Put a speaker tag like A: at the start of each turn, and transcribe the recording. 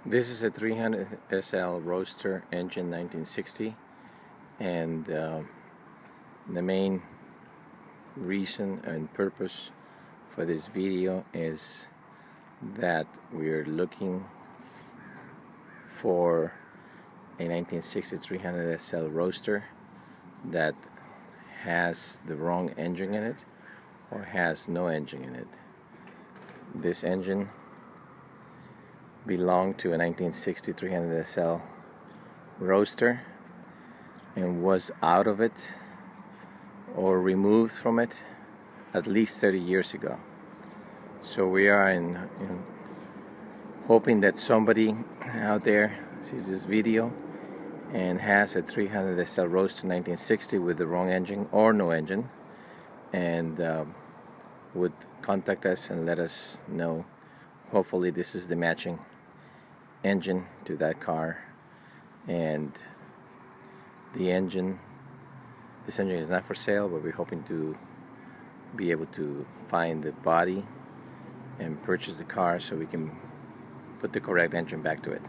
A: This is a 300sl Roadster Engine 1960, and the main reason and purpose for this video is that we're looking for a 1960 300sl Roadster that has the wrong engine in it or has no engine in it. This engine belonged to a 1960 300sl Roadster and was out of it or removed from it at least 30 years ago. So we are in hoping that somebody out there sees this video and has a 300sl Roadster 1960 with the wrong engine or no engine, and would contact us and let us know. Hopefully this is the matching engine to that car, and this engine is not for sale, but we're hoping to be able to find the body and purchase the car so we can put the correct engine back to it.